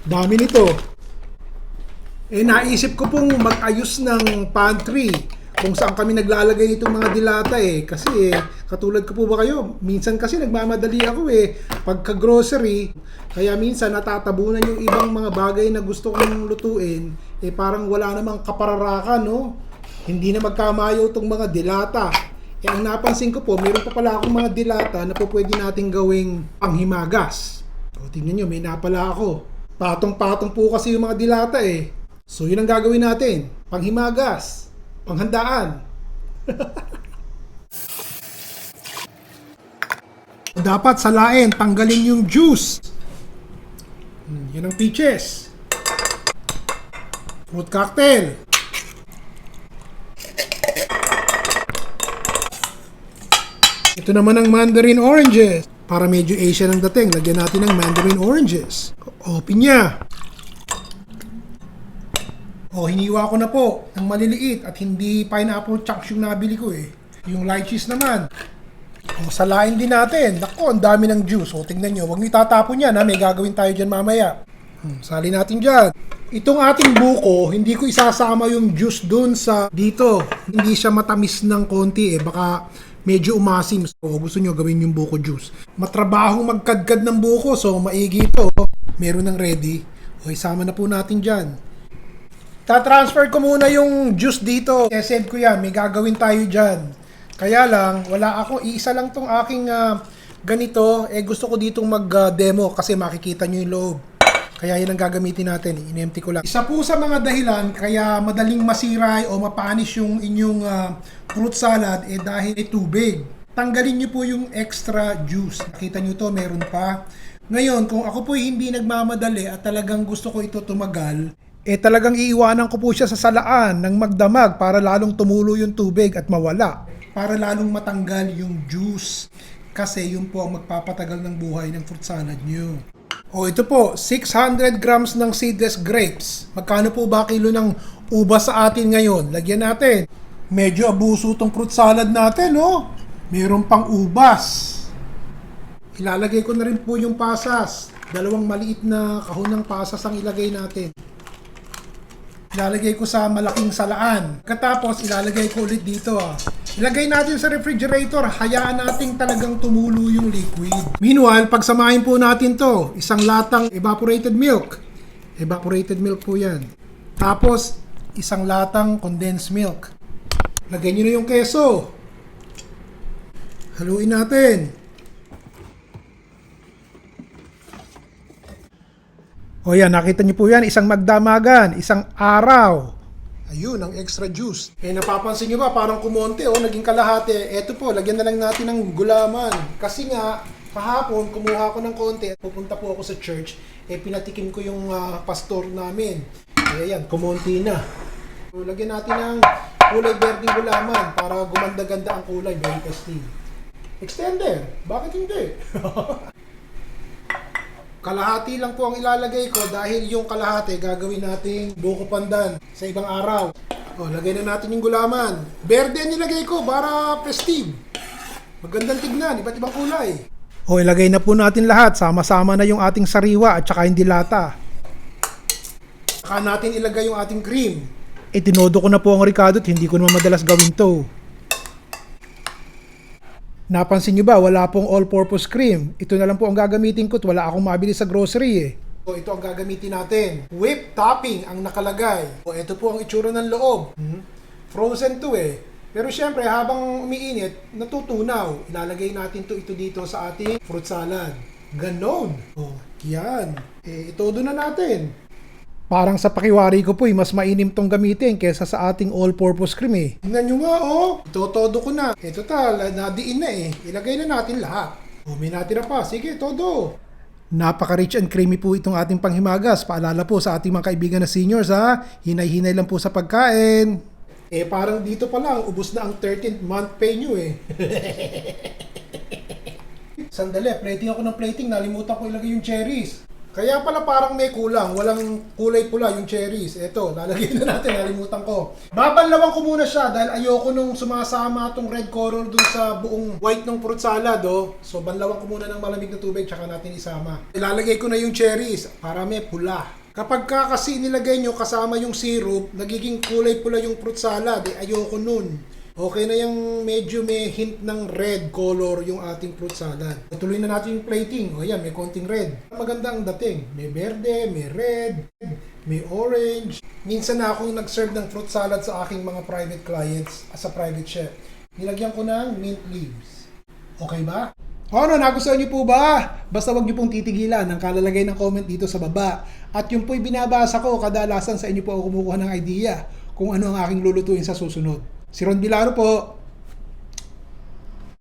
Dami nito. Naisip ko pong mag-ayos ng pantry kung saan kami naglalagay itong mga dilata Kasi katulad ko po ba kayo, minsan kasi nagmamadali ako pagka-grocery. Kaya minsan natatabunan yung ibang mga bagay na gusto kong lutuin. Parang wala namang kapararakan, no? Hindi na magkamayo itong mga dilata. Ang napansin ko po, meron pa pala akong mga dilata na po pwede natin gawing panghimagas. O, tingnan nyo, may napala ako. Patong-patong po kasi yung mga dilata So, yun ang gagawin natin. Panghimagas. Panghandaan. Dapat salain, tanggalin yung juice. Yun ang peaches. Fruit cocktail. Ito naman ang mandarin oranges. Para medyo Asian ang dating, lagyan natin ng mandarin oranges. O, pinya. O, hiniwa ko na po ng maliliit at hindi pineapple chunks yung nabili ko Yung lychees naman. O, salain din natin. Naku, ang dami ng juice. O, tingnan nyo. Huwag nyo itatapon yan May gagawin tayo dyan mamaya. Sali natin dyan. Itong ating buko, hindi ko isasama yung juice dun sa dito. Hindi siya matamis ng konti Baka medyo umasim. So, gusto nyo gawin yung buko juice. Matrabahong magkadkad ng buko. So, maigi ito. Meron ng ready. O, isama na po natin dyan. Ta-transfer ko muna yung juice dito. I-send ko yan. May gagawin tayo dyan. Kaya lang, wala ako. Iisa lang tong aking ganito. Gusto ko ditong mag-demo kasi makikita nyo yung loob. Kaya yan ang gagamitin natin. In-empty ko lang. Isa po sa mga dahilan kaya madaling masira o mapanis yung inyong fruit salad dahil tubig. Tanggalin nyo po yung extra juice. Nakita nyo to, meron pa. Ngayon, kung ako po hindi nagmamadali at talagang gusto ko ito tumagal, talagang iiwanan ko po siya sa salaan ng magdamag para lalong tumulo yung tubig at mawala. Para lalong matanggal yung juice. Kasi yun po ang magpapatagal ng buhay ng fruit salad nyo. O ito po, 600 grams ng seedless grapes. Magkano po ba kilo ng ubas sa atin ngayon? Lagyan natin. Medyo abuso tong fruit salad natin, no? Meron pang ubas. Ilalagay ko na rin po yung pasas. Dalawang maliit na kahon ng pasas ang ilagay natin. Ilalagay ko sa malaking salaan. Katapos, ilalagay ko ulit dito Ilagay natin sa refrigerator. Hayaan natin talagang tumulo yung liquid. Meanwhile, pagsamahin po natin to. Isang latang evaporated milk. Evaporated milk po yan. Tapos, isang latang condensed milk. Lagay nyo na yung keso. Haluin natin. O yan, nakita niyo po yan, isang magdamagan, isang araw. Ayun, ang extra juice. Napapansin niyo ba, parang kumonte, naging kalahati. Eto po, lagyan na lang natin ng gulaman. Kasi nga, kahapon, kumuha ko ng konti. Pupunta po ako sa church, pinatikim ko yung pastor namin. Kaya yan, kumonti na. So, lagyan natin ng kulay berdeng gulaman para gumanda-ganda ang kulay, very tasty. Extender, bakit hindi? Kalahati lang po ang ilalagay ko dahil yung kalahati gagawin nating buko pandan sa ibang araw. Lagay na natin yung gulaman. Berde ang nilagay ko para festive. Magandang tignan, iba't ibang kulay. Ilagay na po natin lahat. Sama-sama na yung ating sariwa at saka yung dilata. Saka natin ilagay yung ating cream. Tinodo ko na po ang ricado at hindi ko naman madalas gawin to. Napansin nyo ba, wala pong all-purpose cream. Ito na lang po ang gagamitin ko at wala akong mabili sa grocery So, ito ang gagamitin natin. Whipped topping ang nakalagay. Ito po ang itsura ng loob. Frozen to Pero syempre, habang umiinit, natutunaw. Ilalagay natin ito dito sa ating fruit salad. Ganon. Yan. Itodo na natin. Parang sa pakiwari ko po mas mainim tong gamitin kesa sa ating all-purpose cream Tingnan nyo nga Itotodo ko na. Total, nadiin na Ilagay na natin lahat. May natira pa. Sige, todo. Napaka-rich and creamy po itong ating panghimagas. Paalala po sa ating mga kaibigan na seniors Hinay-hinay lang po sa pagkain. Parang dito pa lang, ubos na ang 13th month pay nyo Sandali, plating ako ng plating. Nalimutan ko ilagay yung cherries. Kaya pala parang may kulang, walang kulay pula yung cherries. Eto, lalagyan na natin, nalimutan ko. Babanlawan ko muna siya dahil ayoko nung sumasama itong red color dun sa buong white ng fruit salad, oh. So, banlawan ko muna ng malamig na tubig, tsaka natin isama. Ilalagay ko na yung cherries para may pula. Kapag kasi nilagay nyo kasama yung syrup, nagiging kulay pula yung fruit salad, ayoko nun. Okay na yung medyo may hint ng red color yung ating fruit salad. Tuloy na natin yung plating. O yan, may konting red. Maganda ang dating. May verde, may red, may orange. Minsan na akong nag-serve ng fruit salad sa aking mga private clients as a private chef. Nilagyan ko ng mint leaves. Okay ba? O ano, nagustuhan niyo po ba? Basta wag niyo pong titigilan ang kalalagay ng comment dito sa baba. At yung po'y binabasa ko, kadalasan sa inyo po ako kumukuha ng idea kung ano ang aking lulutuin sa susunod. Si Ron Vilaro po.